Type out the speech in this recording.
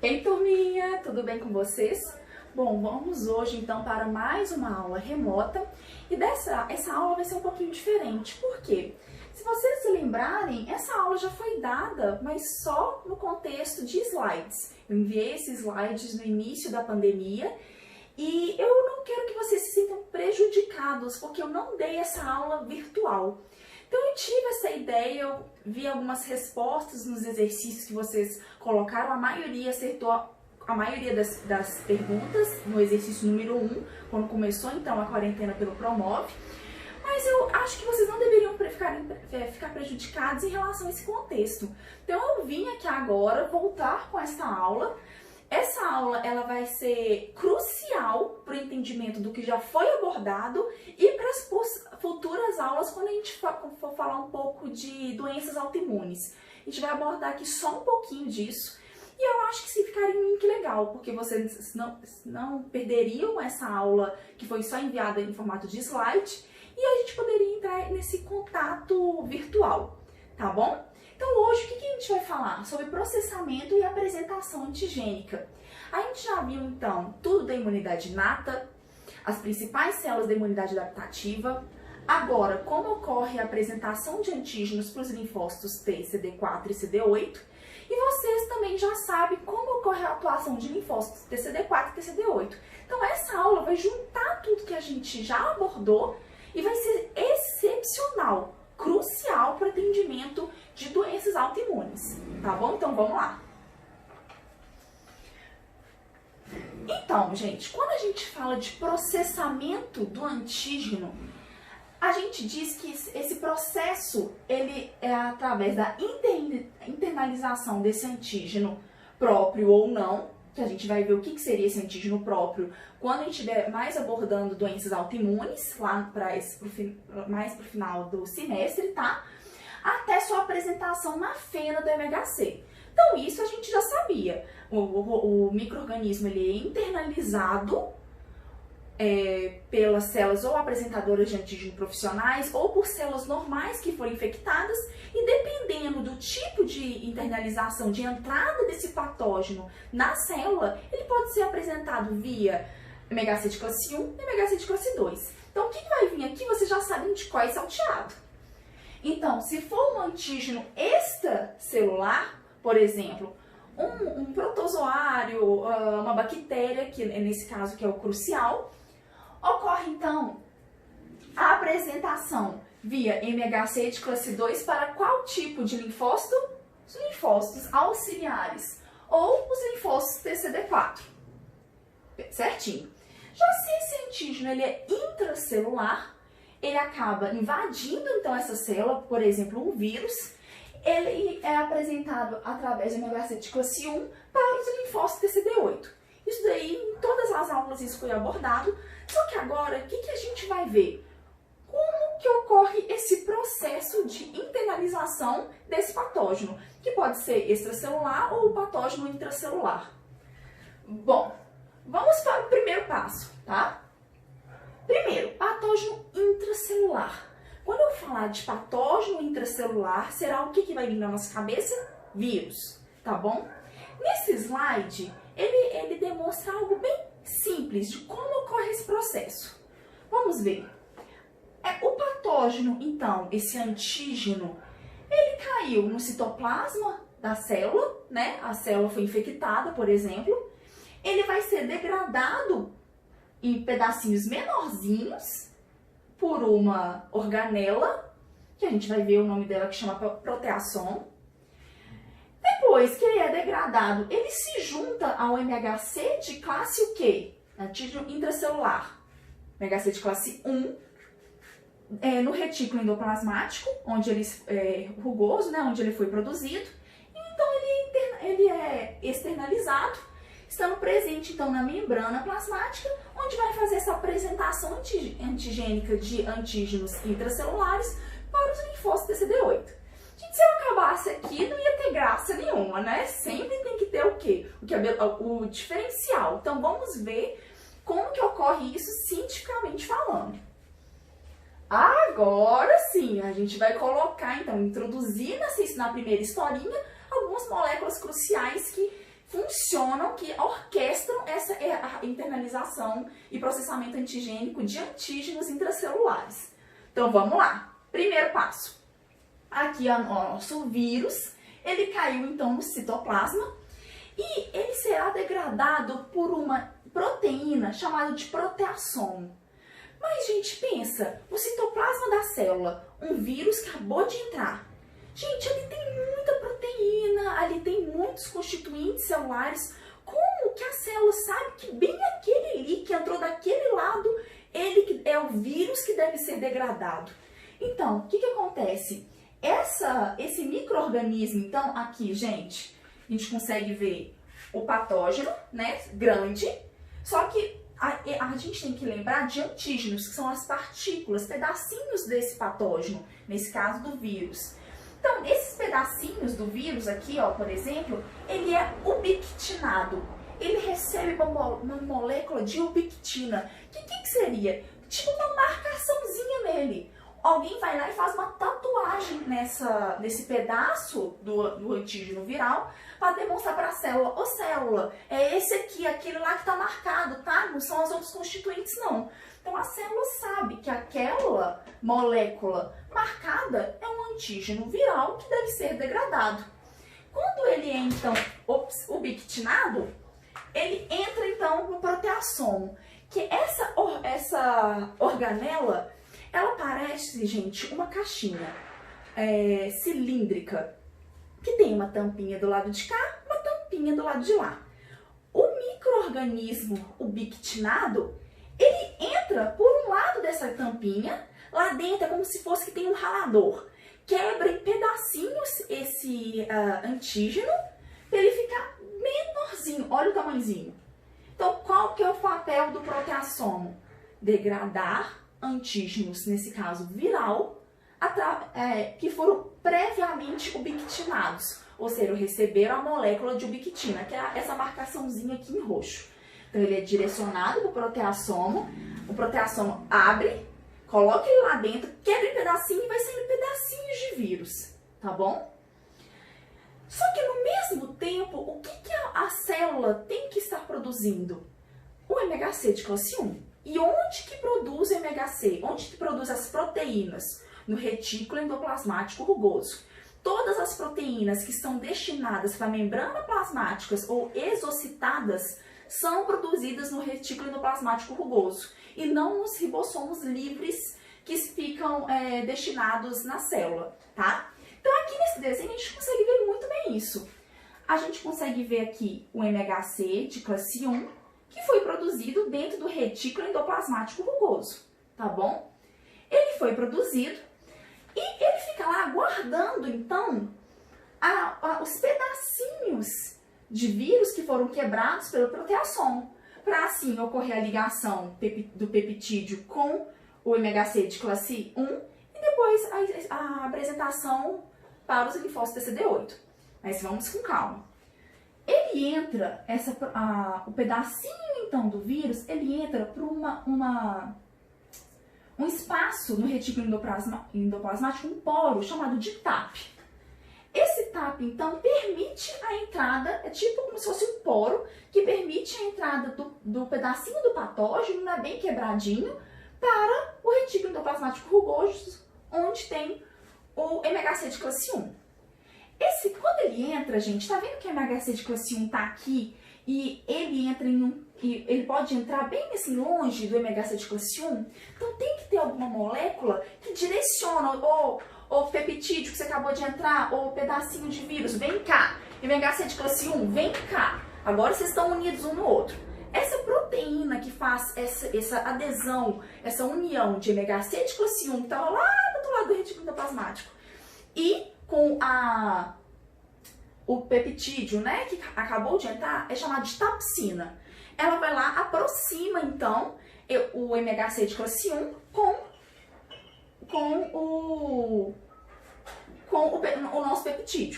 Ei, turminha, tudo bem com vocês? Bom, vamos hoje então para mais uma aula remota e essa aula vai ser um pouquinho diferente. Por quê? Se vocês se lembrarem, essa aula já foi dada, mas só no contexto de slides. Eu enviei esses slides no início da pandemia e eu não quero que vocês se sintam prejudicados, porque eu não dei essa aula virtual. Então eu tive essa ideia, eu vi algumas respostas nos exercícios que vocês colocaram, a maioria acertou a maioria das perguntas no exercício número 1, quando começou então a quarentena pelo Promove, mas eu acho que vocês não deveriam ficar prejudicados em relação a esse contexto. Então eu vim aqui agora voltar com essa aula. Essa aula ela vai ser crucial para o entendimento do que já foi abordado e para as futuras aulas quando a gente for falar um pouco de doenças autoimunes. A gente vai abordar aqui só um pouquinho disso e eu acho que ficaria um link legal, porque vocês não perderiam essa aula que foi só enviada em formato de slide e a gente poderia entrar nesse contato virtual, tá bom? Então hoje o que a gente vai falar? Sobre processamento e apresentação antigênica. A gente já viu então tudo da imunidade inata, as principais células da imunidade adaptativa, agora como ocorre a apresentação de antígenos para os linfócitos T, CD4 e CD8, e vocês também já sabem como ocorre a atuação de linfócitos TCD4 e TCD8. Então essa aula vai juntar tudo que a gente já abordou e vai ser excepcional, crucial para o atendimento de doenças autoimunes, tá bom? Então vamos lá. Então, gente, quando a gente fala de processamento do antígeno, a gente diz que esse processo ele é através da internalização desse antígeno próprio ou não, que a gente vai ver o que seria esse antígeno próprio quando a gente estiver mais abordando doenças autoimunes, lá mais para o final do semestre, tá? Até sua apresentação na fenda do MHC. Então isso a gente já sabia. O micro-organismo ele é internalizado pelas células ou apresentadoras de antígeno profissionais ou por células normais que foram infectadas e dependendo do tipo de internalização, de entrada desse patógeno na célula, ele pode ser apresentado via MHC de classe 1 e MHC de classe 2. Então o que vai vir aqui você já sabe de qual é salteado. Então, se for um antígeno extracelular, por exemplo, um protozoário, uma bactéria, que nesse caso que é o crucial, ocorre então a apresentação via MHC de classe 2 para qual tipo de linfócito? Os linfócitos auxiliares ou os linfócitos TCD4. Certinho. Já se esse antígeno ele é intracelular, ele acaba invadindo então essa célula, por exemplo, um vírus, ele é apresentado através do MHC de classe 1 para os linfócitos TCD8. Isso daí, em todas as aulas isso foi abordado, só que agora, o que a gente vai ver? Como que ocorre esse processo de internalização desse patógeno, que pode ser extracelular ou patógeno intracelular. Bom, vamos para o primeiro passo, tá? Primeiro, patógeno intracelular. Quando eu falar de patógeno intracelular, será o que vai vir na nossa cabeça? Vírus, tá bom? Nesse slide, ele demonstra algo bem simples de como ocorre esse processo. Vamos ver. O patógeno, então, esse antígeno, ele caiu no citoplasma da célula, né? A célula foi infectada, por exemplo. Ele vai ser degradado em pedacinhos menorzinhos por uma organela, que a gente vai ver o nome dela que chama proteassom. Depois que ele é degradado, ele se junta ao MHC de classe o quê? Antígeno intracelular. MHC de classe 1, no retículo endoplasmático, onde ele é rugoso, né, onde ele foi produzido. Então ele é externalizado, estando presente então na membrana plasmática, onde vai fazer essa apresentação antigênica de antígenos intracelulares para os linfócitos TCD8. Gente, se eu acabasse aqui, não ia ter graça nenhuma, né? Sempre tem que ter o quê? O diferencial. Então, vamos ver como que ocorre isso cientificamente falando. Agora sim, a gente vai colocar, então, introduzir na primeira historinha algumas moléculas cruciais que funcionam direcionam, que orquestram essa internalização e processamento antigênico de antígenos intracelulares. Então vamos lá. Primeiro passo. Aqui é o nosso vírus, ele caiu então no citoplasma e ele será degradado por uma proteína chamada de proteassomo. Mas, gente, pensa, no citoplasma da célula, um vírus que acabou de entrar. Gente, ali tem muita proteína, ali tem muitos constituintes celulares. Como que a célula sabe que bem aquele ali que entrou daquele lado, ele é o vírus que deve ser degradado? Então, o que acontece? Esse micro-organismo, então, aqui, gente, a gente consegue ver o patógeno, né, grande, só que a gente tem que lembrar de antígenos, que são as partículas, pedacinhos desse patógeno, nesse caso do vírus. Então, esses pedacinhos do vírus aqui, ó, por exemplo, ele é ubiquitinado. Ele recebe uma molécula de ubictina. Que seria? Tipo uma marcaçãozinha nele. Alguém vai lá e faz uma tatuagem nesse pedaço do antígeno viral para demonstrar para a célula: ô célula, é esse aqui, aquele lá que está marcado, tá? Não são os outros constituintes, não. Então a célula sabe que aquela molécula marcada é um antígeno viral que deve ser degradado. Quando ele é então ubiquitinado, ele entra então no proteassomo, que essa organela, ela parece, gente, uma caixinha cilíndrica, que tem uma tampinha do lado de cá, uma tampinha do lado de lá. O micro-organismo ubiquitinado, ele entra por um lado dessa tampinha, lá dentro é como se fosse que tem um ralador. Quebra em pedacinhos esse antígeno, para ele ficar menorzinho. Olha o tamanhozinho. Então, qual que é o papel do proteassomo? Degradar antígenos, nesse caso viral, que foram previamente ubiquitinados, ou seja, receberam a molécula de ubiquitina, que é essa marcaçãozinha aqui em roxo. Então ele é direcionado para o proteassomo abre, coloca ele lá dentro, quebra em pedacinho e vai saindo pedacinhos de vírus, tá bom? Só que no mesmo tempo, o que a célula tem que estar produzindo? O MHC de classe 1. E onde que produz o MHC? Onde que produz as proteínas? No retículo endoplasmático rugoso. Todas as proteínas que são destinadas para membranas plasmáticas ou exocitadas são produzidas no retículo endoplasmático rugoso e não nos ribossomos livres que ficam destinados na célula, tá? Então aqui nesse desenho a gente consegue ver muito bem isso. A gente consegue ver aqui o MHC de classe 1, que foi produzido dentro do retículo endoplasmático rugoso, tá bom? Ele foi produzido e ele fica lá aguardando, então, os pedacinhos de vírus que foram quebrados pelo proteassomo, para assim ocorrer a ligação do peptídeo com o MHC de classe 1 e depois a apresentação para os linfócitos TCD8. Mas vamos com calma. Ele entra, o pedacinho então do vírus, ele entra por um espaço no retículo endoplasmático, um poro chamado de TAP. Esse TAP, então, permite a entrada, é tipo como se fosse um poro, que permite a entrada do pedacinho do patógeno, né, bem quebradinho, para o retículo endoplasmático rugoso, onde tem o MHC de classe 1. Quando ele entra, gente, tá vendo que o MHC de classe 1 tá aqui e ele entra ele pode entrar bem assim longe do MHC de classe 1? Então tem que ter alguma molécula que direciona o peptídeo que você acabou de entrar, ou pedacinho de vírus, vem cá. MHC de classe 1, vem cá. Agora vocês estão unidos um no outro. Essa proteína que faz essa adesão, essa união de MHC de classe 1, que estava lá do outro lado do retículo endoplasmático, e com o peptídeo, né, que acabou de entrar, é chamado de tapsina. Ela vai lá, aproxima, então, o MHC de classe 1 com o nosso peptídeo.